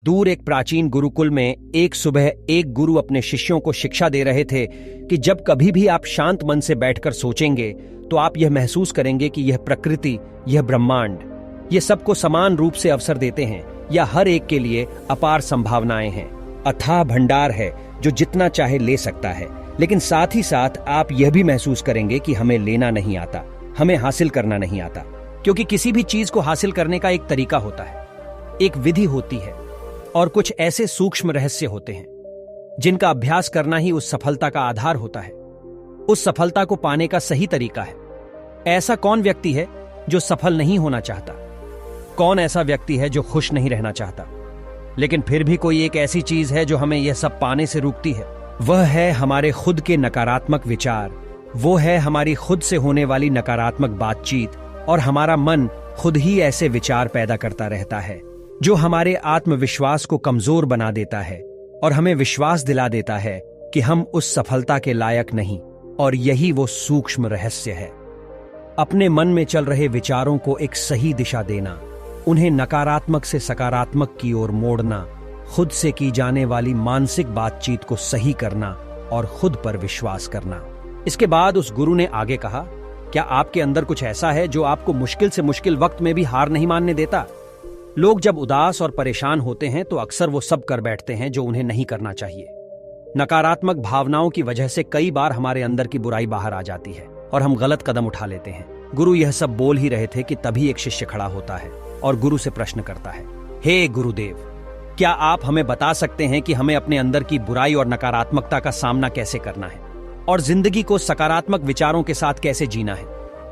दूर एक प्राचीन गुरुकुल में एक सुबह एक गुरु अपने शिष्यों को शिक्षा दे रहे थे कि जब कभी भी आप शांत मन से बैठकर सोचेंगे तो आप यह महसूस करेंगे कि यह प्रकृति, यह ब्रह्मांड, ये सबको समान रूप से अवसर देते हैं या हर एक के लिए अपार संभावनाएं हैं। अथाह भंडार है जो जितना चाहे ले सकता है, लेकिन साथ ही साथ आप यह भी महसूस करेंगे कि हमें लेना नहीं आता, हमें हासिल करना नहीं आता, क्योंकि किसी भी चीज को हासिल करने का एक तरीका होता है, एक विधि होती है और कुछ ऐसे सूक्ष्म रहस्य होते हैं जिनका अभ्यास करना ही उस सफलता का आधार होता है। उस सफलता को पाने का सही तरीका है। ऐसा कौन व्यक्ति है जो सफल नहीं होना चाहता? कौन ऐसा व्यक्ति है जो खुश नहीं रहना चाहता? लेकिन फिर भी कोई एक ऐसी चीज है जो हमें यह सब पाने से रोकती है। वह है हमारे खुद के नकारात्मक विचार, वो है हमारी खुद से होने वाली नकारात्मक बातचीत, और हमारा मन खुद ही ऐसे विचार पैदा करता रहता है जो हमारे आत्मविश्वास को कमजोर बना देता है और हमें विश्वास दिला देता है कि हम उस सफलता के लायक नहीं। और यही वो सूक्ष्म रहस्य है। अपने मन में चल रहे विचारों को एक सही दिशा देना, उन्हें नकारात्मक से सकारात्मक की ओर मोड़ना, खुद से की जाने वाली मानसिक बातचीत को सही करना और खुद पर विश्वास करना। इसके बाद उस गुरु ने आगे कहा, क्या आपके अंदर कुछ ऐसा है जो आपको मुश्किल से मुश्किल वक्त में भी हार नहीं मानने देता? लोग जब उदास और परेशान होते हैं तो अक्सर वो सब कर बैठते हैं जो उन्हें नहीं करना चाहिए। नकारात्मक भावनाओं की वजह से कई बार हमारे अंदर की बुराई बाहर आ जाती है और हम गलत कदम उठा लेते हैं। गुरु यह सब बोल ही रहे थे कि तभी एक शिष्य खड़ा होता है और गुरु से प्रश्न करता है, हे गुरुदेव, क्या आप हमें बता सकते हैं कि हमें अपने अंदर की बुराई और नकारात्मकता का सामना कैसे करना है और जिंदगी को सकारात्मक विचारों के साथ कैसे जीना है?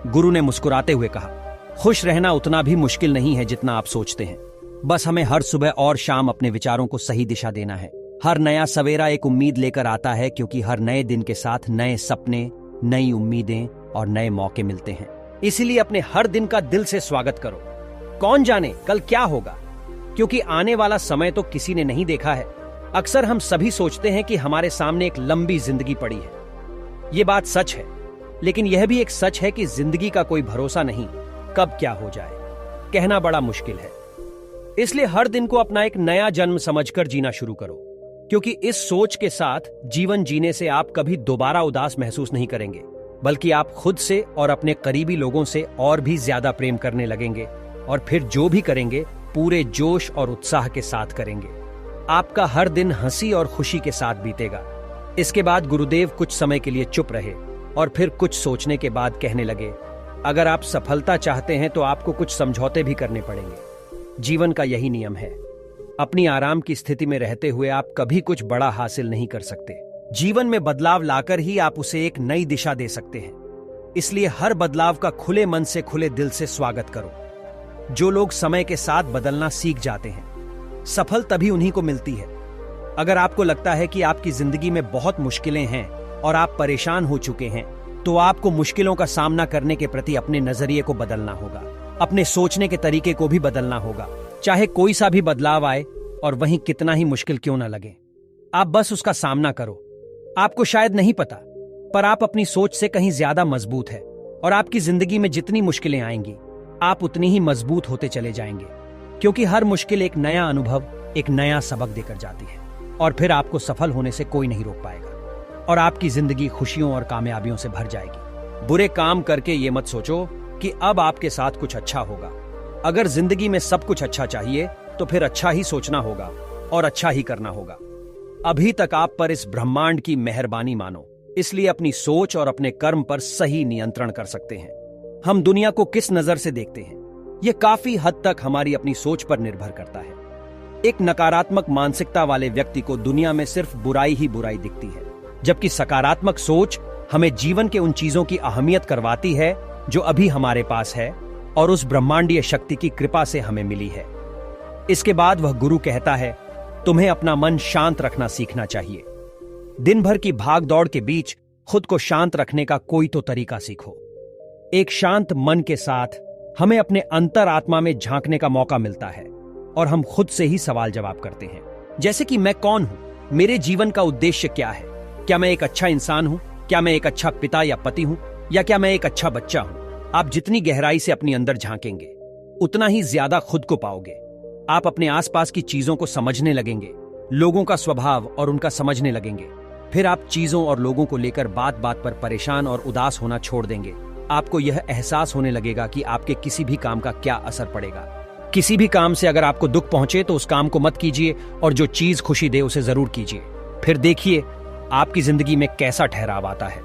गुरु ने मुस्कुराते हुए कहा, खुश रहना उतना भी मुश्किल नहीं है जितना आप सोचते हैं। बस हमें हर सुबह और शाम अपने विचारों को सही दिशा देना है। हर नया सवेरा एक उम्मीद लेकर आता है, क्योंकि हर नए दिन के साथ नए सपने, नई उम्मीदें और नए मौके मिलते हैं। इसीलिए अपने हर दिन का दिल से स्वागत करो। कौन जाने कल क्या होगा, क्योंकि आने वाला समय तो किसी ने नहीं देखा है। अक्सर हम सभी सोचते हैं कि हमारे सामने एक लंबी जिंदगी पड़ी है। ये बात सच है, लेकिन यह भी एक सच है कि जिंदगी का कोई भरोसा नहीं, कब क्या हो जाए कहना बड़ा मुश्किल है। इसलिए हर दिन को अपना एक नया जन्म समझकर जीना शुरू करो, क्योंकि इस सोच के साथ जीवन जीने से आप कभी दोबारा उदास महसूस नहीं करेंगे, बल्कि आप खुद से और अपने करीबी लोगों से और भी ज्यादा प्रेम करने लगेंगे, और फिर जो भी करेंगे पूरे जोश और उत्साह के साथ करेंगे। आपका हर दिन हंसी और खुशी के साथ बीतेगा। इसके बाद गुरुदेव कुछ समय के लिए चुप रहे और फिर कुछ सोचने के बाद कहने लगे, अगर आप सफलता चाहते हैं तो आपको कुछ समझौते भी करने पड़ेंगे। जीवन का यही नियम है। अपनी आराम की स्थिति में रहते हुए आप कभी कुछ बड़ा हासिल नहीं कर सकते। जीवन में बदलाव लाकर ही आप उसे एक नई दिशा दे सकते हैं। इसलिए हर बदलाव का खुले मन से, खुले दिल से स्वागत करो। जो लोग समय के साथ बदलना सीख जाते हैं, सफल तभी उन्हीं को मिलती है। अगर आपको लगता है कि आपकी जिंदगी में बहुत मुश्किलें हैं और आप परेशान हो चुके हैं, तो आपको मुश्किलों का सामना करने के प्रति अपने नजरिए को बदलना होगा, अपने सोचने के तरीके को भी बदलना होगा। चाहे कोई सा भी बदलाव आए और वहीं कितना ही मुश्किल क्यों ना लगे, आप बस उसका सामना करो। आपको शायद नहीं पता, पर आप अपनी सोच से कहीं ज्यादा मजबूत है, और आपकी जिंदगी में जितनी मुश्किलें आएंगी आप उतनी ही मजबूत होते चले जाएंगे, क्योंकि हर मुश्किल एक नया अनुभव, एक नया सबक देकर जाती है, और फिर आपको सफल होने से कोई नहीं रोक पाएगा और आपकी जिंदगी खुशियों और कामयाबियों से भर जाएगी। बुरे काम करके ये मत सोचो कि अब आपके साथ कुछ अच्छा होगा। अगर जिंदगी में सब कुछ अच्छा चाहिए तो फिर अच्छा ही सोचना होगा और अच्छा ही करना होगा। अभी तक आप पर इस ब्रह्मांड की मेहरबानी मानो, इसलिए अपनी सोच और अपने कर्म पर सही नियंत्रण कर सकते हैं। हम दुनिया को किस नजर से देखते हैं, यह काफी हद तक हमारी अपनी सोच पर निर्भर करता है। एक नकारात्मक मानसिकता वाले व्यक्ति को दुनिया में सिर्फ बुराई ही बुराई दिखती है, जबकि सकारात्मक सोच हमें जीवन के उन चीजों की अहमियत करवाती है जो अभी हमारे पास है और उस ब्रह्मांडीय शक्ति की कृपा से हमें मिली है। इसके बाद वह गुरु कहता है, तुम्हें अपना मन शांत रखना सीखना चाहिए। दिन भर की भाग दौड़ के बीच खुद को शांत रखने का कोई तो तरीका सीखो। एक शांत मन के साथ हमें अपने अंतरात्मा में झांकने का मौका मिलता है और हम खुद से ही सवाल जवाब करते हैं, जैसे कि मैं कौन हूं, मेरे जीवन का उद्देश्य क्या है, क्या मैं एक अच्छा इंसान हूं, क्या मैं एक अच्छा पिता या पति हूं, या क्या मैं एक अच्छा बच्चा हूं। आप जितनी गहराई से अपनी अंदर झांकेंगे उतना ही ज्यादा खुद को पाओगे। आप अपने आसपास की चीजों को समझने लगेंगे, लोगों का स्वभाव और उनका समझने लगेंगे। फिर आप चीजों और लोगों को लेकर बात बात पर परेशान और उदास होना छोड़ देंगे। आपको यह एहसास होने लगेगा कि आपके किसी भी काम का क्या असर पड़ेगा। किसी भी काम से अगर आपको दुख पहुंचे तो उस काम को मत कीजिए, और जो चीज खुशी दे उसे जरूर कीजिए। फिर देखिए आपकी जिंदगी में कैसा ठहराव आता है।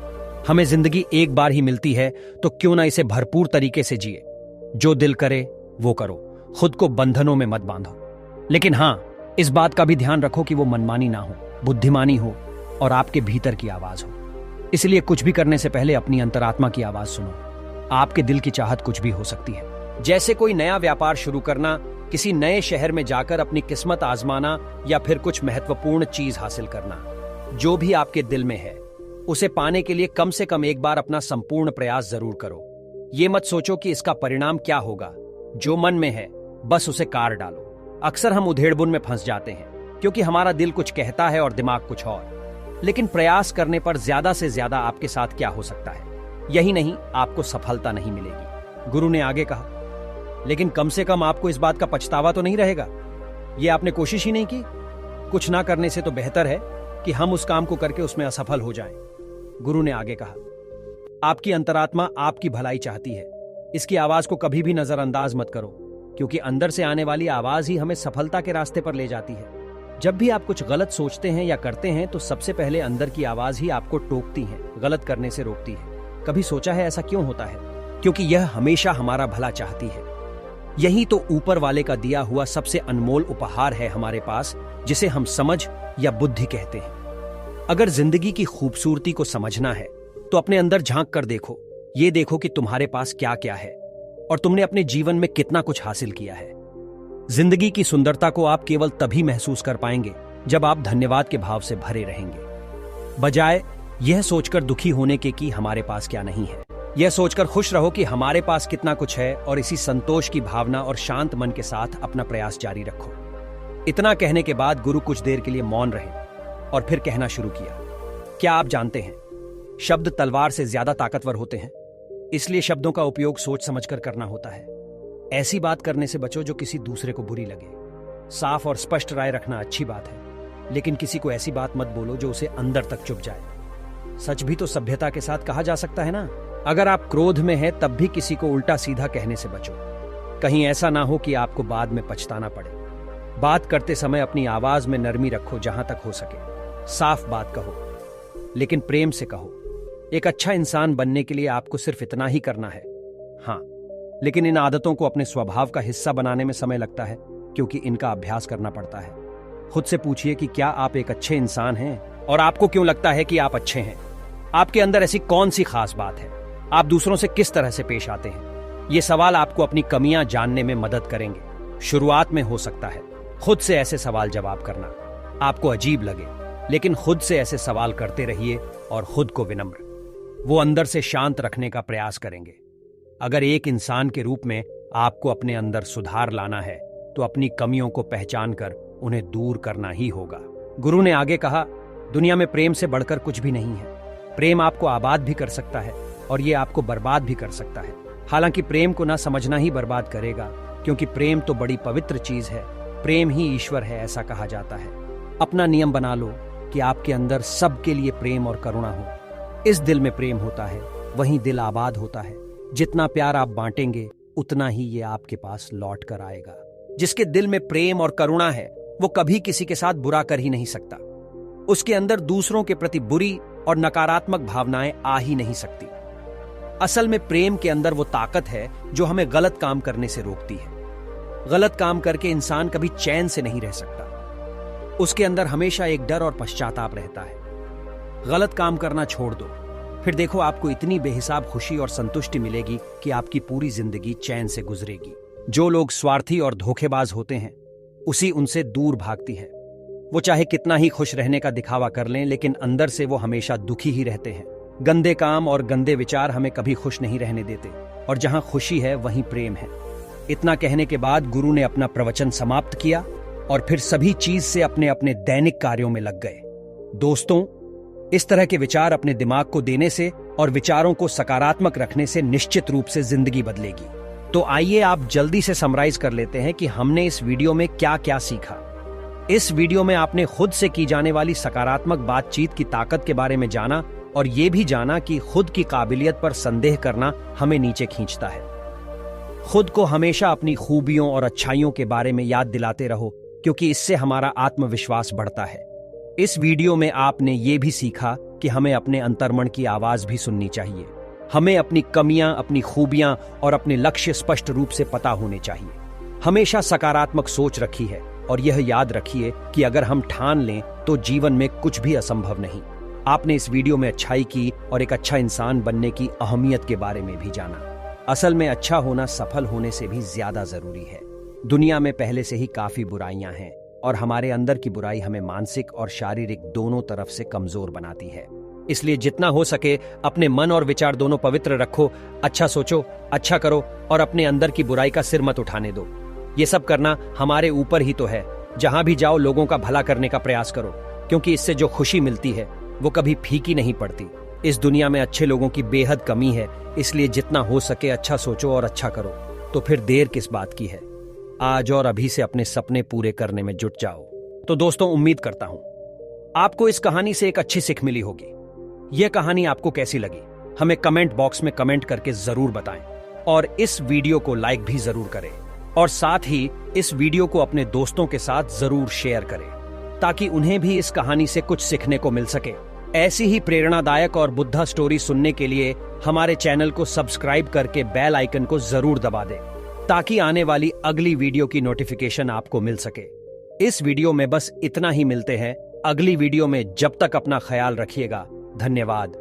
हमें जिंदगी एक बार ही मिलती है, तो क्यों ना इसे भरपूर तरीके से जिए। जो दिल करे वो करो, खुद को बंधनों में मत बांधो। लेकिन हां, इस बात का भी ध्यान रखो कि वो मनमानी ना हो, बुद्धिमानी हो और आपके भीतर की आवाज हो। इसलिए कुछ भी करने से पहले अपनी अंतरात्मा की आवाज सुनो। आपके दिल की चाहत कुछ भी हो सकती है, जैसे कोई नया व्यापार शुरू करना, किसी नए शहर में जाकर अपनी किस्मत आजमाना, या फिर कुछ महत्वपूर्ण चीज हासिल करना। जो भी आपके दिल में है उसे पाने के लिए कम से कम एक बार अपना संपूर्ण प्रयास जरूर करो। ये मत सोचो कि इसका परिणाम क्या होगा। जो मन में है बस उसे कार डालो। अक्सर हम उधेड़बुन में फंस जाते हैं, क्योंकि हमारा दिल कुछ कहता है और दिमाग कुछ और। लेकिन प्रयास करने पर ज्यादा से ज्यादा आपके साथ क्या हो सकता है, यही नहीं, आपको सफलता नहीं मिलेगी। गुरु ने आगे कहा, लेकिन कम से कम आपको इस बात का पछतावा तो नहीं रहेगा। ये आपने कोशिश ही नहीं की। कुछ ना करने से तो बेहतर है कि हम उस काम को करके उसमें असफल हो जाएं। गुरु ने आगे कहा, आपकी अंतरात्मा आपकी भलाई चाहती है। इसकी आवाज को कभी भी नजरअंदाज मत करो, क्योंकि अंदर से आने वाली आवाज ही हमें सफलता के रास्ते पर ले जाती है। जब भी आप कुछ गलत सोचते हैं या करते हैं तो सबसे पहले अंदर की आवाज ही आपको टोकती है, गलत करने से रोकती है। कभी सोचा है ऐसा क्यों होता है? क्योंकि यह हमेशा हमारा भला चाहती है। यही तो ऊपर वाले का दिया हुआ सबसे अनमोल उपहार है हमारे पास, जिसे हम समझ या बुद्धि कहते हैं। अगर जिंदगी की खूबसूरती को समझना है तो अपने अंदर झांक कर देखो। ये देखो कि तुम्हारे पास क्या क्या है और तुमने अपने जीवन में कितना कुछ हासिल किया है। जिंदगी की सुंदरता को आप केवल तभी महसूस कर पाएंगे जब आप धन्यवाद के भाव से भरे रहेंगे, बजाय यह सोचकर दुखी होने के कि हमारे पास क्या नहीं है। यह सोचकर खुश रहो कि हमारे पास कितना कुछ है, और इसी संतोष की भावना और शांत मन के साथ अपना प्रयास जारी रखो। इतना कहने के बाद गुरु कुछ देर के लिए मौन रहे और फिर कहना शुरू किया, क्या आप जानते हैं, शब्द तलवार से ज्यादा ताकतवर होते हैं, इसलिए शब्दों का उपयोग सोच समझकर करना होता है। ऐसी बात करने से बचो जो किसी दूसरे को बुरी लगे। साफ और स्पष्ट राय रखना अच्छी बात है, लेकिन किसी को ऐसी बात मत बोलो जो उसे अंदर तक चुभ जाए। सच भी तो सभ्यता के साथ कहा जा सकता है ना। अगर आप क्रोध में हैं तब भी किसी को उल्टा सीधा कहने से बचो, कहीं ऐसा ना हो कि आपको बाद में पछताना पड़े। बात करते समय अपनी आवाज में नरमी रखो जहां तक हो सके। साफ बात कहो, लेकिन प्रेम से कहो। एक अच्छा इंसान बनने के लिए आपको सिर्फ इतना ही करना है। हाँ, लेकिन इन आदतों को अपने स्वभाव का हिस्सा बनाने में समय लगता है, क्योंकि इनका अभ्यास करना पड़ता है। खुद से पूछिए कि क्या आप एक अच्छे इंसान हैं, और आपको क्यों लगता है कि आप अच्छे हैं। आपके अंदर ऐसी कौन सी खास बात है, आप दूसरों से किस तरह से पेश आते हैं। ये सवाल आपको अपनी कमियां जानने में मदद करेंगे। शुरुआत में हो सकता है खुद से ऐसे सवाल जवाब करना आपको अजीब लगे, लेकिन खुद से ऐसे सवाल करते रहिए और खुद को विनम्र, वो अंदर से शांत रखने का प्रयास करेंगे। अगर एक इंसान के रूप में आपको अपने अंदर सुधार लाना है तो अपनी कमियों को पहचान कर उन्हें दूर करना ही होगा। गुरु ने आगे कहा, दुनिया में प्रेम से बढ़कर कुछ भी नहीं है। प्रेम आपको आबाद भी कर सकता है और ये आपको बर्बाद भी कर सकता है। हालांकि प्रेम को ना समझना ही बर्बाद करेगा, क्योंकि प्रेम तो बड़ी पवित्र चीज है। प्रेम ही ईश्वर है, ऐसा कहा जाता है। अपना नियम बना लो कि आपके अंदर सबके लिए प्रेम और करुणा हो। इस दिल में प्रेम होता है, वहीं दिल आबाद होता है। जितना प्यार आप बांटेंगे उतना ही ये आपके पास लौट कर आएगा। जिसके दिल में प्रेम और करुणा है वो कभी किसी के साथ बुरा कर ही नहीं सकता। उसके अंदर दूसरों के प्रति बुरी और नकारात्मक भावनाएं आ ही नहीं सकती। असल में प्रेम के अंदर वो ताकत है जो हमें गलत काम करने से रोकती है। गलत काम करके इंसान कभी चैन से नहीं रह सकता। उसके अंदर हमेशा एक डर और पश्चाताप रहता है। गलत काम करना छोड़ दो, फिर देखो आपको इतनी बेहिसाब खुशी और संतुष्टि मिलेगी कि आपकी पूरी जिंदगी चैन से गुजरेगी। जो लोग स्वार्थी और धोखेबाज होते हैं उसी उनसे दूर भागती है। वो चाहे कितना ही खुश रहने का दिखावा कर लें, लेकिन अंदर से वो हमेशा दुखी ही रहते हैं। गंदे काम और गंदे विचार हमें कभी खुश नहीं रहने देते, और जहां खुशी है वहीं प्रेम है। इतना कहने के बाद गुरु ने अपना प्रवचन समाप्त किया और फिर सभी चीज से अपने अपने दैनिक कार्यों में लग गए। दोस्तों, इस तरह के विचार अपने दिमाग को देने से और विचारों को सकारात्मक रखने से निश्चित रूप से जिंदगी बदलेगी। तो आइए आप जल्दी से समराइज कर लेते हैं कि हमने इस वीडियो में क्या क्या सीखा। इस वीडियो में आपने खुद से की जाने वाली सकारात्मक बातचीत की ताकत के बारे में जाना और ये भी जाना कि खुद की काबिलियत पर संदेह करना हमें नीचे खींचता है। खुद को हमेशा अपनी खूबियों और अच्छाइयों के बारे में याद दिलाते रहो, क्योंकि इससे हमारा आत्मविश्वास बढ़ता है। इस वीडियो में आपने ये भी सीखा कि हमें अपने अंतर्मन की आवाज भी सुननी चाहिए। हमें अपनी कमियां, अपनी खूबियां और अपने लक्ष्य स्पष्ट रूप से पता होने चाहिए। हमेशा सकारात्मक सोच रखी है और यह याद रखिए कि अगर हम ठान लें तो जीवन में कुछ भी असंभव नहीं। आपने इस वीडियो में अच्छाई की और एक अच्छा इंसान बनने की अहमियत के बारे में भी जाना। असल में अच्छा होना सफल होने से भी ज्यादा जरूरी है। दुनिया में पहले से ही काफी बुराइयां हैं और हमारे अंदर की बुराई हमें मानसिक और शारीरिक दोनों तरफ से कमजोर बनाती है। इसलिए जितना हो सके अपने मन और विचार दोनों पवित्र रखो, अच्छा सोचो, अच्छा करो और अपने अंदर की बुराई का सिर मत उठाने दो। ये सब करना हमारे ऊपर ही तो है। जहां भी जाओ लोगों का भला करने का प्रयास करो, क्योंकि इससे जो खुशी मिलती है वो कभी फीकी नहीं पड़ती। इस दुनिया में अच्छे लोगों की बेहद कमी है, इसलिए जितना हो सके अच्छा सोचो और अच्छा करो। तो फिर देर किस बात की है? आज और अभी से अपने सपने पूरे करने में जुट जाओ। तो दोस्तों, उम्मीद करता हूं आपको इस कहानी से एक अच्छी सीख मिली होगी। यह कहानी आपको कैसी लगी हमें कमेंट बॉक्स में कमेंट करके जरूर बताएं और इस वीडियो को लाइक भी जरूर करें और साथ ही इस वीडियो को अपने दोस्तों के साथ जरूर शेयर करें ताकि उन्हें भी इस कहानी से कुछ सीखने को मिल सके। ऐसी ही प्रेरणादायक और बुद्धा स्टोरी सुनने के लिए हमारे चैनल को सब्सक्राइब करके बेल आइकन को जरूर दबा दें ताकि आने वाली अगली वीडियो की नोटिफिकेशन आपको मिल सके। इस वीडियो में बस इतना ही। मिलते हैं अगली वीडियो में। जब तक अपना ख्याल रखिएगा। धन्यवाद।